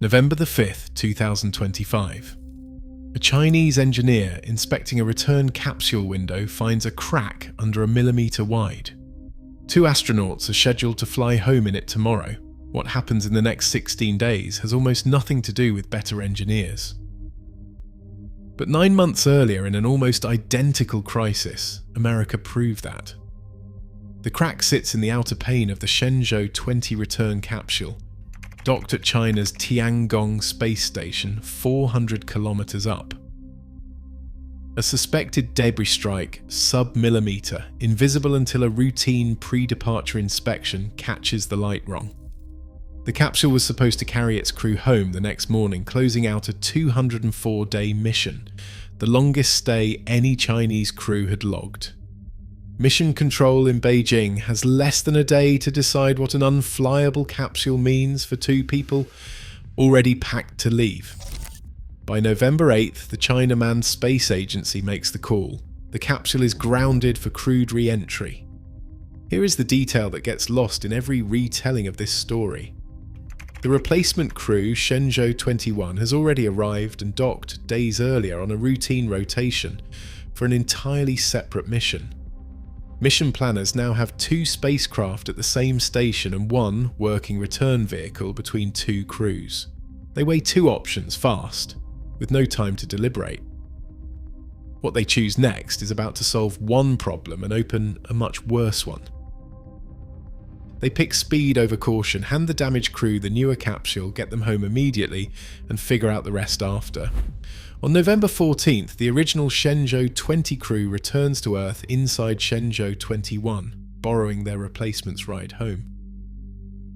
November the 5th, 2025. A Chinese engineer inspecting a return capsule window finds a crack under 1 millimeter wide. 2 astronauts are scheduled to fly home in it tomorrow. What happens in the next 16 days has almost nothing to do with better engineers. But 9 months earlier, in an almost identical crisis, America proved that. The crack sits in the outer pane of the Shenzhou 20 return capsule, docked at China's Tiangong space station 400 kilometers up. A suspected debris strike, sub-millimeter, invisible until a routine pre-departure inspection catches the light wrong. The capsule was supposed to carry its crew home the next morning, closing out a 204-day mission, the longest stay any Chinese crew had logged. Mission Control in Beijing has less than a day to decide what an unflyable capsule means for 2 people already packed to leave. By November 8th, the China Manned Space Agency makes the call. The capsule is grounded for crewed re-entry. Here is the detail that gets lost in every retelling of this story. The replacement crew, Shenzhou 21, has already arrived and docked days earlier on a routine rotation for an entirely separate mission. Mission planners now have 2 spacecraft at the same station and 1 working return vehicle between 2 crews. They weigh 2 options fast, with no time to deliberate. What they choose next is about to solve one problem and open a much worse one. They pick speed over caution, hand the damaged crew the newer capsule, get them home immediately, and figure out the rest after. On November 14th, the original Shenzhou 20 crew returns to Earth inside Shenzhou 21, borrowing their replacement's ride home.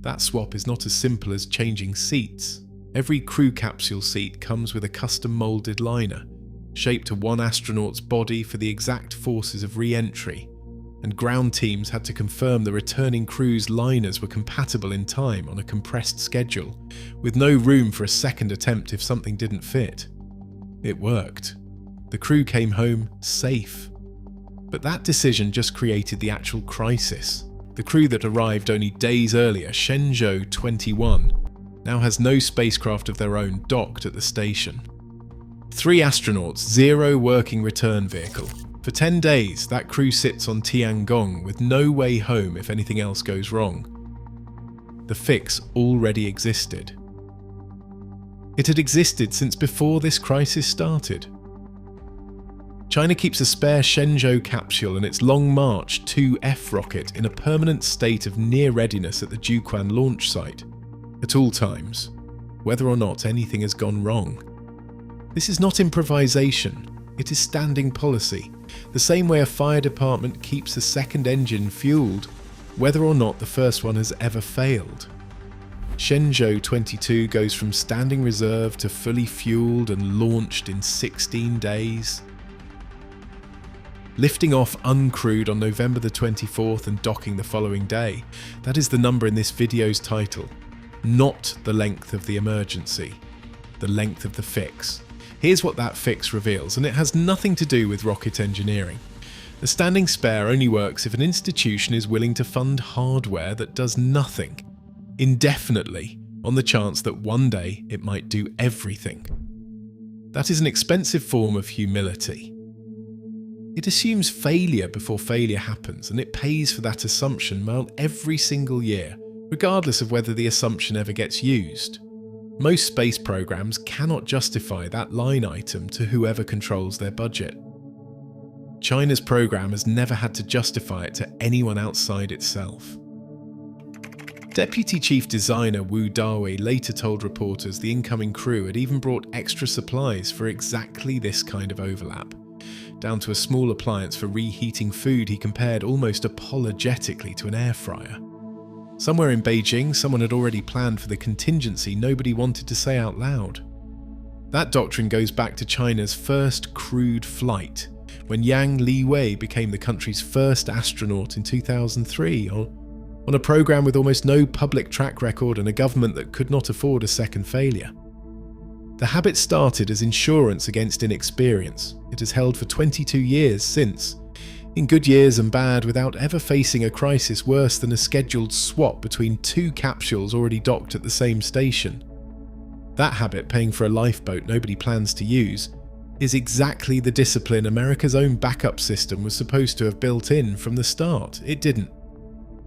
That swap is not as simple as changing seats. Every crew capsule seat comes with a custom-moulded liner, shaped to one astronaut's body for the exact forces of re-entry, and ground teams had to confirm the returning crew's liners were compatible in time on a compressed schedule, with no room for a second attempt if something didn't fit. It worked. The crew came home safe. But that decision just created the actual crisis. The crew that arrived only days earlier, Shenzhou 21, now has no spacecraft of their own docked at the station. 3 astronauts, 0 working return vehicle. For 10 days, that crew sits on Tiangong with no way home if anything else goes wrong. The fix already existed. It had existed since before this crisis started. China keeps a spare Shenzhou capsule and its Long March 2F rocket in a permanent state of near readiness at the Jiuquan launch site, at all times, whether or not anything has gone wrong. This is not improvisation, it is standing policy, the same way a fire department keeps a second engine fueled, whether or not the first one has ever failed. Shenzhou 22 goes from standing reserve to fully fueled and launched in 16 days. Lifting off uncrewed on November the 24th and docking the following day. That is the number in this video's title. Not the length of the emergency, the length of the fix. Here's what that fix reveals, and it has nothing to do with rocket engineering. The standing spare only works if an institution is willing to fund hardware that does nothing, indefinitely, on the chance that one day it might do everything. That is an expensive form of humility. It assumes failure before failure happens, and it pays for that assumption every single year, regardless of whether the assumption ever gets used. Most space programs cannot justify that line item to whoever controls their budget. China's program has never had to justify it to anyone outside itself. Deputy Chief Designer Wu Dawei later told reporters the incoming crew had even brought extra supplies for exactly this kind of overlap, down to a small appliance for reheating food he compared almost apologetically to an air fryer. Somewhere in Beijing, someone had already planned for the contingency nobody wanted to say out loud. That doctrine goes back to China's first crewed flight, when Yang Liwei became the country's first astronaut in 2003, on a program with almost no public track record and a government that could not afford a second failure. The habit started as insurance against inexperience. It has held for 22 years since, in good years and bad, without ever facing a crisis worse than a scheduled swap between 2 capsules already docked at the same station. That habit, paying for a lifeboat nobody plans to use, is exactly the discipline America's own backup system was supposed to have built in from the start. It didn't.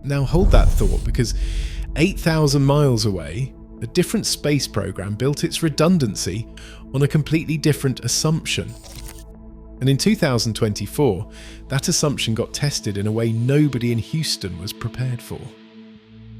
Now hold that thought, because 8,000 miles away, a different space program built its redundancy on a completely different assumption. And in 2024, that assumption got tested in a way nobody in Houston was prepared for.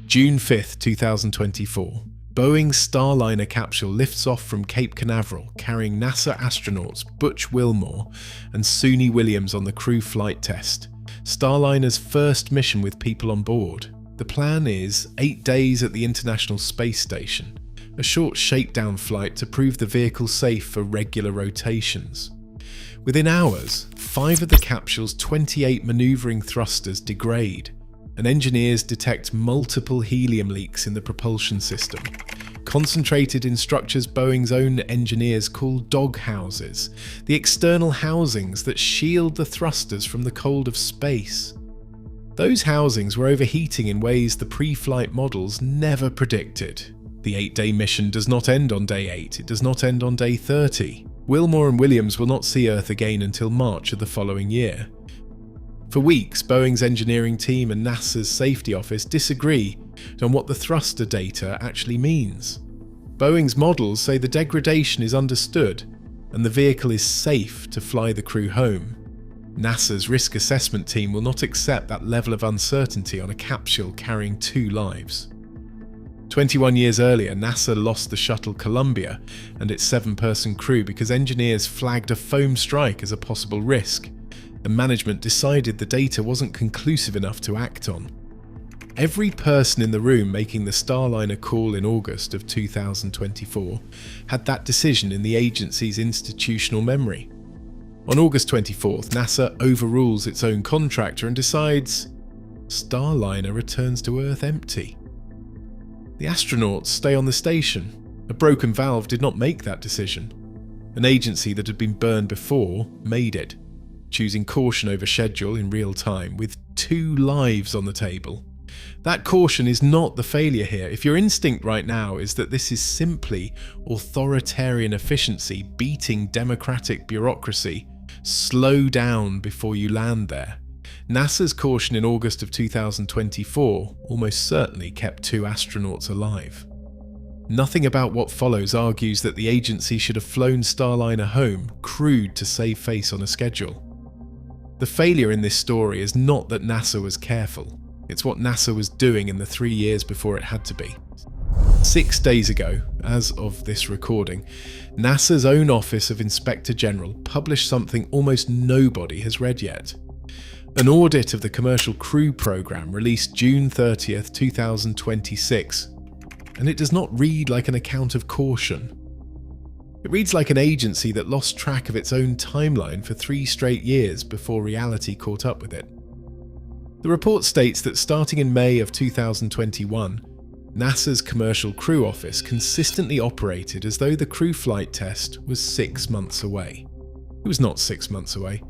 June 5th, 2024. Boeing's Starliner capsule lifts off from Cape Canaveral, carrying NASA astronauts Butch Wilmore and Suni Williams on the crew flight test, Starliner's first mission with people on board. The plan is 8 days at the International Space Station, a short shakedown flight to prove the vehicle safe for regular rotations. Within hours, 5 of the capsule's 28 maneuvering thrusters degrade, and engineers detect multiple helium leaks in the propulsion system, concentrated in structures Boeing's own engineers call dog houses, the external housings that shield the thrusters from the cold of space. Those housings were overheating in ways the pre-flight models never predicted. The 8-day mission does not end on day 8, it does not end on day 30. Wilmore and Williams will not see Earth again until March of the following year. For weeks, Boeing's engineering team and NASA's safety office disagree on what the thruster data actually means. Boeing's models say the degradation is understood and the vehicle is safe to fly the crew home. NASA's risk assessment team will not accept that level of uncertainty on a capsule carrying 2 lives. 21 years earlier, NASA lost the shuttle Columbia and its 7-person crew because engineers flagged a foam strike as a possible risk, and management decided the data wasn't conclusive enough to act on. Every person in the room making the Starliner call in August of 2024 had that decision in the agency's institutional memory. On August 24th, NASA overrules its own contractor and decides Starliner returns to Earth empty. The astronauts stay on the station. A broken valve did not make that decision. An agency that had been burned before made it, choosing caution over schedule in real time, with 2 lives on the table. That caution is not the failure here. If your instinct right now is that this is simply authoritarian efficiency beating democratic bureaucracy, slow down before you land there. NASA's caution in August of 2024 almost certainly kept 2 astronauts alive. Nothing about what follows argues that the agency should have flown Starliner home, crewed to save face on a schedule. The failure in this story is not that NASA was careful, it's what NASA was doing in the 3 years before it had to be. 6 days ago, as of this recording, NASA's own Office of Inspector General published something almost nobody has read yet. An audit of the Commercial Crew Program released June 30th, 2026, and it does not read like an account of caution. It reads like an agency that lost track of its own timeline for 3 straight years before reality caught up with it. The report states that starting in May of 2021, NASA's Commercial Crew Office consistently operated as though the crew flight test was 6 months away. It was not 6 months away.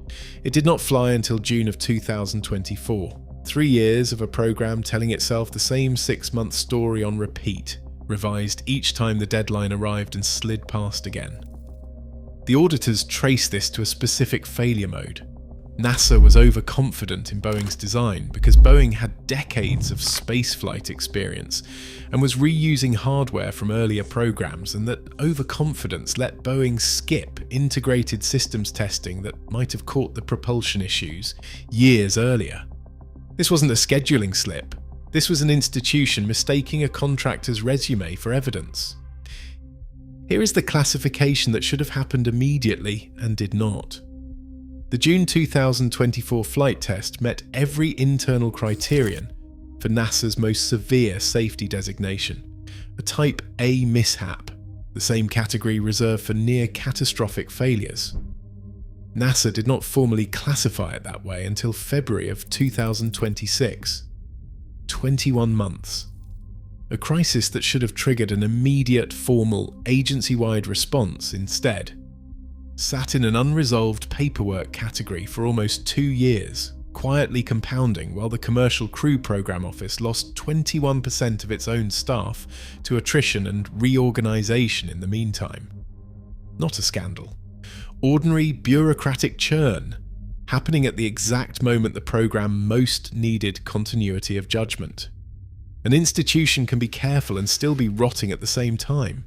It did not fly until June of 2024. 3 years of a program telling itself the same 6-month story on repeat, revised each time the deadline arrived and slid past again. The auditors traced this to a specific failure mode. NASA was overconfident in Boeing's design because Boeing had decades of spaceflight experience and was reusing hardware from earlier programs, and that overconfidence let Boeing skip integrated systems testing that might have caught the propulsion issues years earlier. This wasn't a scheduling slip. This was an institution mistaking a contractor's resume for evidence. Here is the classification that should have happened immediately and did not. The June 2024 flight test met every internal criterion for NASA's most severe safety designation, a Type A mishap, the same category reserved for near-catastrophic failures. NASA did not formally classify it that way until February of 2026. 21 months. A crisis that should have triggered an immediate, formal, agency-wide response instead sat in an unresolved paperwork category for almost 2 years, quietly compounding while the Commercial Crew Program Office lost 21% of its own staff to attrition and reorganization in the meantime. Not a scandal. Ordinary bureaucratic churn, happening at the exact moment the program most needed continuity of judgment. An institution can be careful and still be rotting at the same time.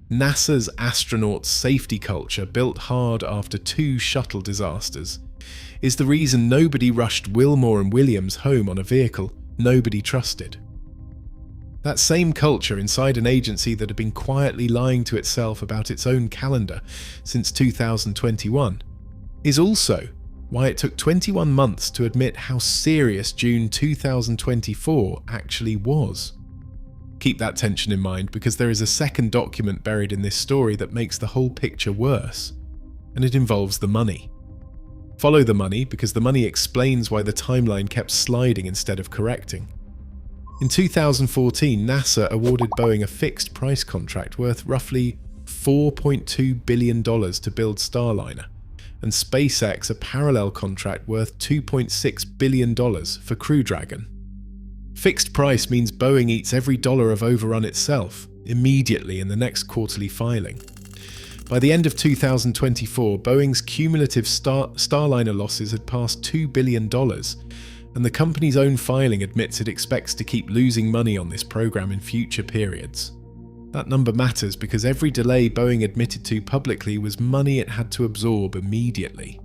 NASA's astronaut safety culture, built hard after 2 shuttle disasters, is the reason nobody rushed Wilmore and Williams home on a vehicle nobody trusted. That same culture inside an agency that had been quietly lying to itself about its own calendar since 2021 is also why it took 21 months to admit how serious June 2024 actually was. Keep that tension in mind, because there is a second document buried in this story that makes the whole picture worse, and it involves the money. Follow the money, because the money explains why the timeline kept sliding instead of correcting. In 2014, NASA awarded Boeing a fixed price contract worth roughly $4.2 billion to build Starliner, and SpaceX a parallel contract worth $2.6 billion for Crew Dragon. Fixed price means Boeing eats every dollar of overrun itself, immediately in the next quarterly filing. By the end of 2024, Boeing's cumulative Starliner losses had passed $2 billion, and the company's own filing admits it expects to keep losing money on this program in future periods. That number matters because every delay Boeing admitted to publicly was money it had to absorb immediately.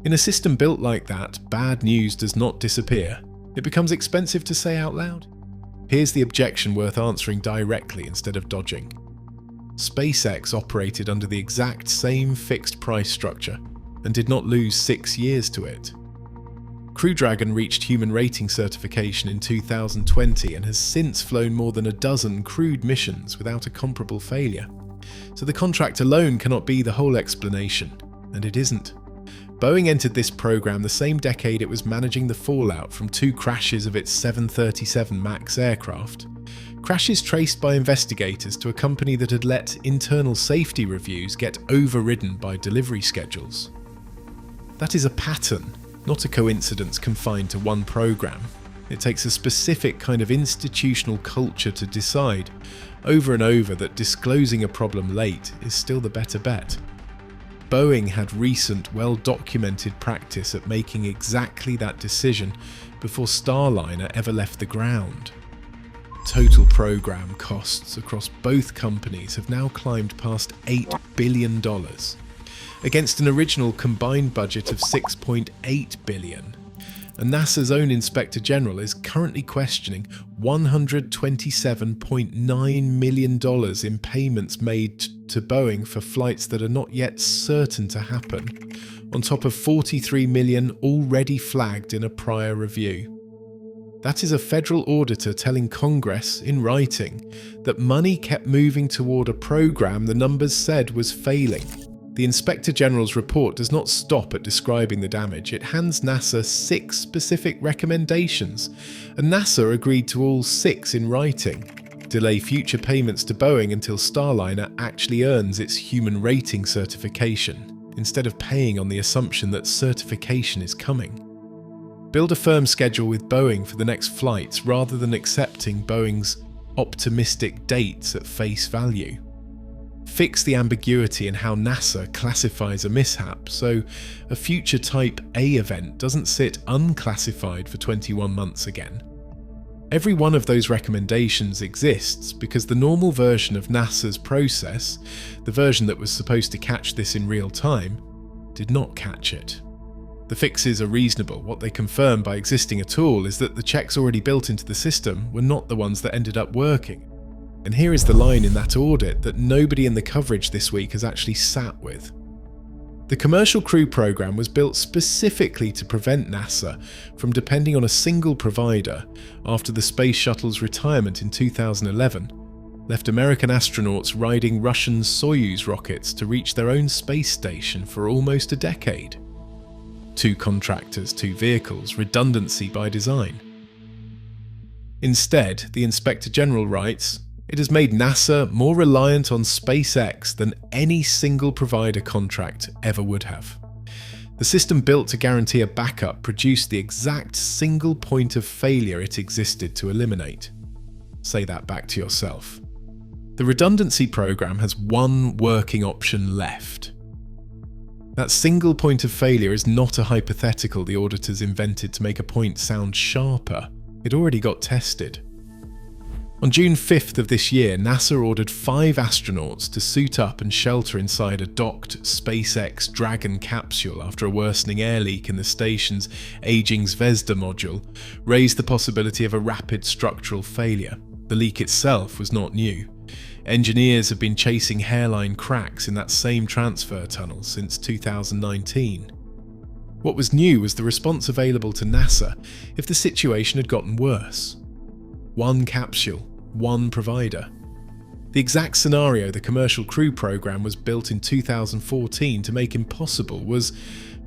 In a system built like that, bad news does not disappear. It becomes expensive to say out loud. Here's the objection worth answering directly instead of dodging. SpaceX operated under the exact same fixed price structure and did not lose 6 years to it. Crew Dragon reached human rating certification in 2020 and has since flown more than a dozen crewed missions without a comparable failure. So the contract alone cannot be the whole explanation, and it isn't. Boeing entered this program the same decade it was managing the fallout from 2 crashes of its 737 MAX aircraft. Crashes traced by investigators to a company that had let internal safety reviews get overridden by delivery schedules. That is a pattern, not a coincidence confined to one program. It takes a specific kind of institutional culture to decide, over and over, that disclosing a problem late is still the better bet. Boeing had recent, well-documented practice at making exactly that decision before Starliner ever left the ground. Total program costs across both companies have now climbed past $8 billion, against an original combined budget of $6.8 billion. And NASA's own Inspector General is currently questioning $127.9 million in payments made to Boeing for flights that are not yet certain to happen, on top of $43 million already flagged in a prior review. That is a federal auditor telling Congress in writing that money kept moving toward a program the numbers said was failing. The Inspector General's report does not stop at describing the damage. It hands NASA 6 specific recommendations, and NASA agreed to all 6 in writing. Delay future payments to Boeing until Starliner actually earns its human rating certification, instead of paying on the assumption that certification is coming. Build a firm schedule with Boeing for the next flights rather than accepting Boeing's optimistic dates at face value. Fix the ambiguity in how NASA classifies a mishap so a future Type A event doesn't sit unclassified for 21 months again. Every one of those recommendations exists because the normal version of NASA's process, the version that was supposed to catch this in real time, did not catch it. The fixes are reasonable. What they confirm by existing at all is that the checks already built into the system were not the ones that ended up working. And here is the line in that audit that nobody in the coverage this week has actually sat with. The Commercial Crew program was built specifically to prevent NASA from depending on a single provider after the Space Shuttle's retirement in 2011 left American astronauts riding Russian Soyuz rockets to reach their own space station for almost a decade. 2 contractors, 2 vehicles, redundancy by design. Instead, the Inspector General writes, "It has made NASA more reliant on SpaceX than any single provider contract ever would have. The system built to guarantee a backup produced the exact single point of failure it existed to eliminate. Say that back to yourself. The redundancy program has one working option left. That single point of failure is not a hypothetical the auditors invented to make a point sound sharper. It already got tested. On June 5th of this year, NASA ordered 5 astronauts to suit up and shelter inside a docked SpaceX Dragon capsule after a worsening air leak in the station's aging Zvezda module raised the possibility of a rapid structural failure. The leak itself was not new. Engineers have been chasing hairline cracks in that same transfer tunnel since 2019. What was new was the response available to NASA if the situation had gotten worse. One capsule, one provider. The exact scenario the Commercial Crew program was built in 2014 to make impossible was,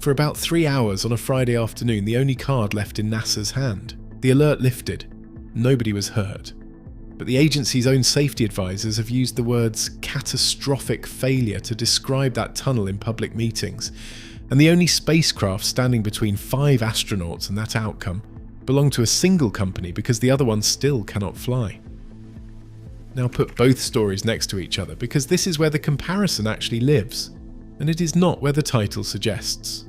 for about 3 hours on a Friday afternoon, the only card left in NASA's hand. The alert lifted. Nobody was hurt. But the agency's own safety advisors have used the words catastrophic failure to describe that tunnel in public meetings, and the only spacecraft standing between 5 astronauts and that outcome belong to a single company because the other one still cannot fly. Now put both stories next to each other because this is where the comparison actually lives, and it is not where the title suggests.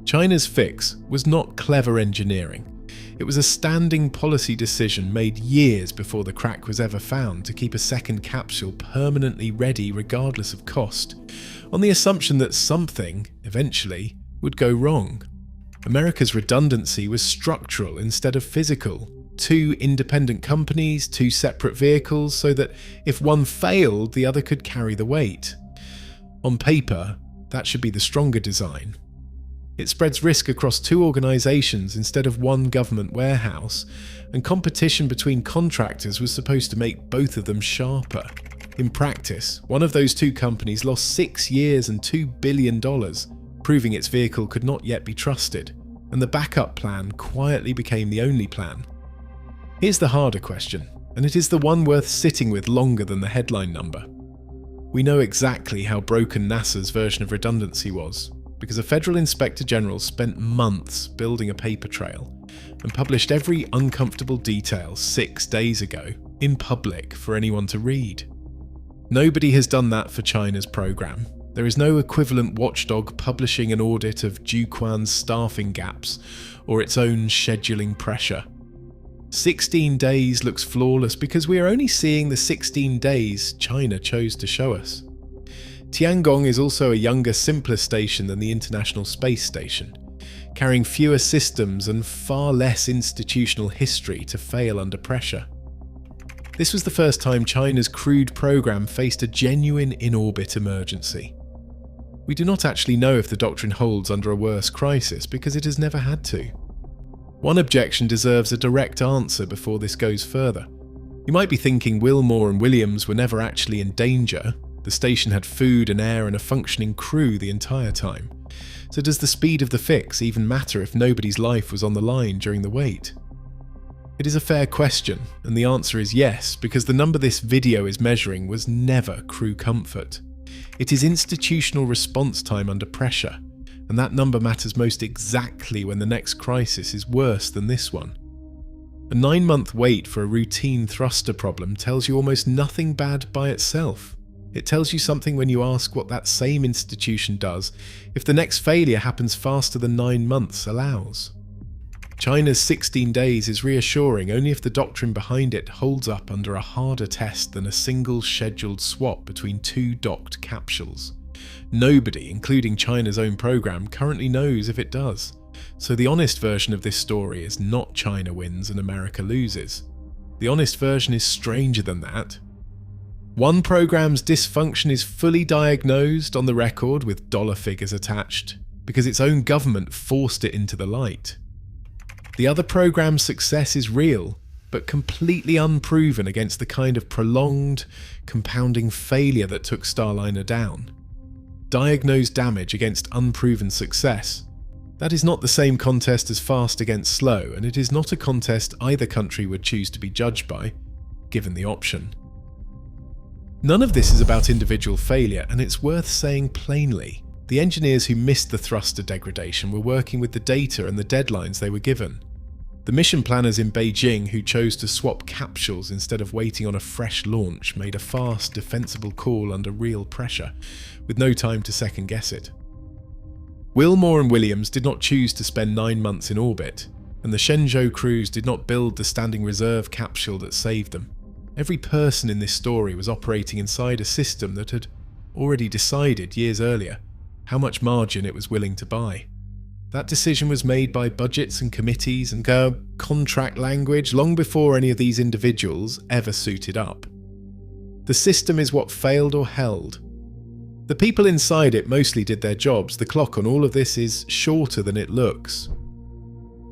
China's fix was not clever engineering. It was a standing policy decision made years before the crack was ever found to keep a second capsule permanently ready regardless of cost, on the assumption that something, eventually, would go wrong. America's redundancy was structural instead of physical. 2 independent companies, 2 separate vehicles, so that if one failed, the other could carry the weight. On paper, that should be the stronger design. It spreads risk across 2 organisations instead of one government warehouse, and competition between contractors was supposed to make both of them sharper. In practice, one of those 2 companies lost 6 years and $2 billion, proving its vehicle could not yet be trusted, and the backup plan quietly became the only plan. Here's the harder question, and it is the one worth sitting with longer than the headline number. We know exactly how broken NASA's version of redundancy was, because a federal inspector general spent months building a paper trail and published every uncomfortable detail 6 days ago in public for anyone to read. Nobody has done that for China's program. There is no equivalent watchdog publishing an audit of Jiuquan's staffing gaps or its own scheduling pressure. 16 days looks flawless because we are only seeing the 16 days China chose to show us. Tiangong is also a younger, simpler station than the International Space Station, carrying fewer systems and far less institutional history to fail under pressure. This was the first time China's crewed program faced a genuine in-orbit emergency. We do not actually know if the doctrine holds under a worse crisis because it has never had to. One objection deserves a direct answer before this goes further. You might be thinking Wilmore and Williams were never actually in danger. The station had food and air and a functioning crew the entire time. So does the speed of the fix even matter if nobody's life was on the line during the wait? It is a fair question, and the answer is yes, because the number this video is measuring was never crew comfort. It is institutional response time under pressure, and that number matters most exactly when the next crisis is worse than this one. A 9-month wait for a routine thruster problem tells you almost nothing bad by itself. It tells you something when you ask what that same institution does if the next failure happens faster than 9 months allows. China's 16 days is reassuring only if the doctrine behind it holds up under a harder test than a single scheduled swap between 2 docked capsules. Nobody, including China's own program, currently knows if it does. So the honest version of this story is not China wins and America loses. The honest version is stranger than that. One program's dysfunction is fully diagnosed on the record with dollar figures attached, because its own government forced it into the light. The other program's success is real, but completely unproven against the kind of prolonged, compounding failure that took Starliner down. Diagnosed damage against unproven success. That is not the same contest as fast against slow, and it is not a contest either country would choose to be judged by, given the option. None of this is about individual failure, and it's worth saying plainly. The engineers who missed the thruster degradation were working with the data and the deadlines they were given. The mission planners in Beijing who chose to swap capsules instead of waiting on a fresh launch made a fast, defensible call under real pressure, with no time to second-guess it. Wilmore and Williams did not choose to spend 9 months in orbit, and the Shenzhou crews did not build the standing reserve capsule that saved them. Every person in this story was operating inside a system that had already decided years earlier how much margin it was willing to buy. That decision was made by budgets and committees and contract language long before any of these individuals ever suited up. The system is what failed or held. The people inside it mostly did their jobs. The clock on all of this is shorter than it looks.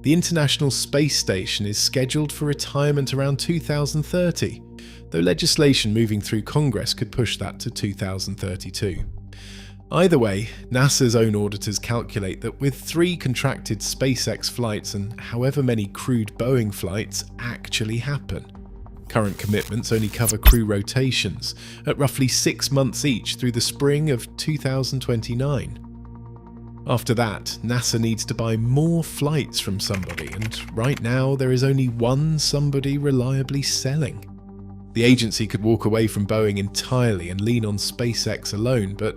The International Space Station is scheduled for retirement around 2030, though legislation moving through Congress could push that to 2032. Either way, NASA's own auditors calculate that with 3 contracted SpaceX flights and however many crewed Boeing flights actually happen, current commitments only cover crew rotations at roughly 6 months each through the spring of 2029. After that, NASA needs to buy more flights from somebody, and right now there is only one somebody reliably selling. The agency could walk away from Boeing entirely and lean on SpaceX alone, but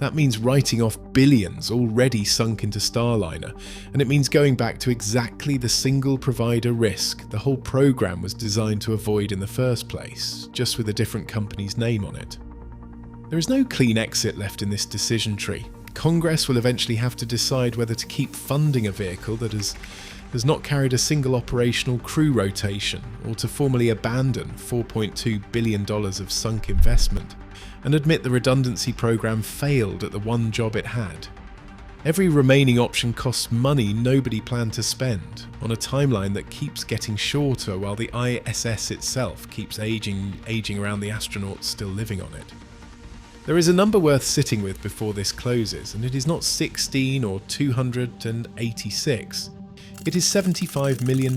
that means writing off billions already sunk into Starliner, and it means going back to exactly the single provider risk the whole program was designed to avoid in the first place, just with a different company's name on it. There is no clean exit left in this decision tree. Congress will eventually have to decide whether to keep funding a vehicle that has not carried a single operational crew rotation, or to formally abandon $4.2 billion of sunk investment and admit the redundancy program failed at the one job it had. Every remaining option costs money nobody planned to spend, on a timeline that keeps getting shorter while the ISS itself keeps aging around the astronauts still living on it. There is a number worth sitting with before this closes, and it is not 16 or 286. It is $75 million.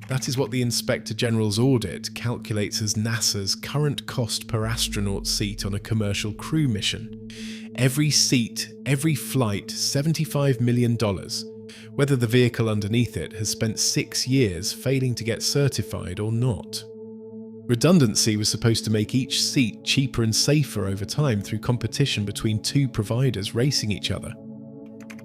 That is what the Inspector General's audit calculates as NASA's current cost per astronaut seat on a commercial crew mission. Every seat, every flight, $75 million, whether the vehicle underneath it has spent 6 years failing to get certified or not. Redundancy was supposed to make each seat cheaper and safer over time through competition between 2 providers racing each other.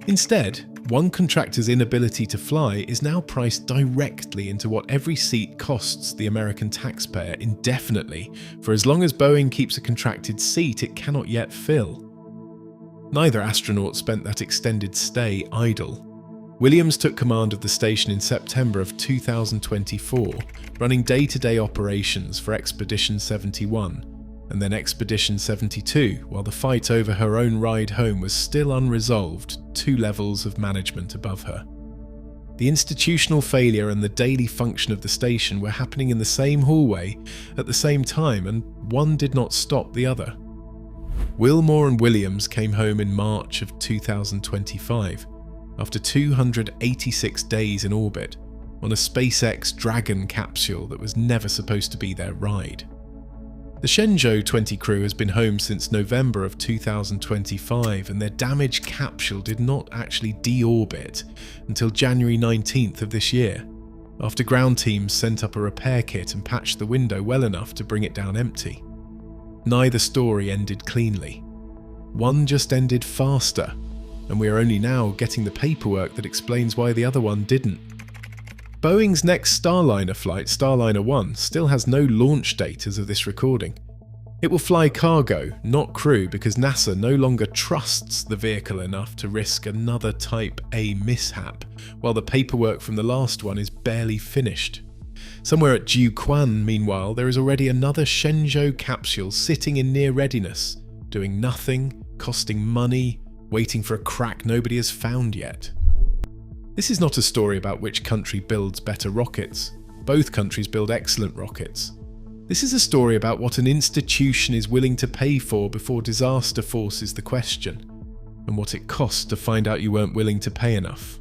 Instead, one contractor's inability to fly is now priced directly into what every seat costs the American taxpayer indefinitely for as long as Boeing keeps a contracted seat it cannot yet fill. Neither astronaut spent that extended stay idle. Williams took command of the station in September of 2024, running day-to-day operations for Expedition 71, and then Expedition 72, while the fight over her own ride home was still unresolved 2 levels of management above her. The institutional failure and the daily function of the station were happening in the same hallway at the same time, and one did not stop the other. Wilmore and Williams came home in March of 2025, after 286 days in orbit, on a SpaceX Dragon capsule that was never supposed to be their ride. The Shenzhou 20 crew has been home since November of 2025, and their damaged capsule did not actually deorbit until January 19th of this year, after ground teams sent up a repair kit and patched the window well enough to bring it down empty. Neither story ended cleanly. One just ended faster, and we are only now getting the paperwork that explains why the other one didn't. Boeing's next Starliner flight, Starliner 1, still has no launch date as of this recording. It will fly cargo, not crew, because NASA no longer trusts the vehicle enough to risk another Type A mishap, while the paperwork from the last one is barely finished. Somewhere at Jiuquan, meanwhile, there is already another Shenzhou capsule sitting in near readiness, doing nothing, costing money, waiting for a crack nobody has found yet. This is not a story about which country builds better rockets. Both countries build excellent rockets. This is a story about what an institution is willing to pay for before disaster forces the question, and what it costs to find out you weren't willing to pay enough.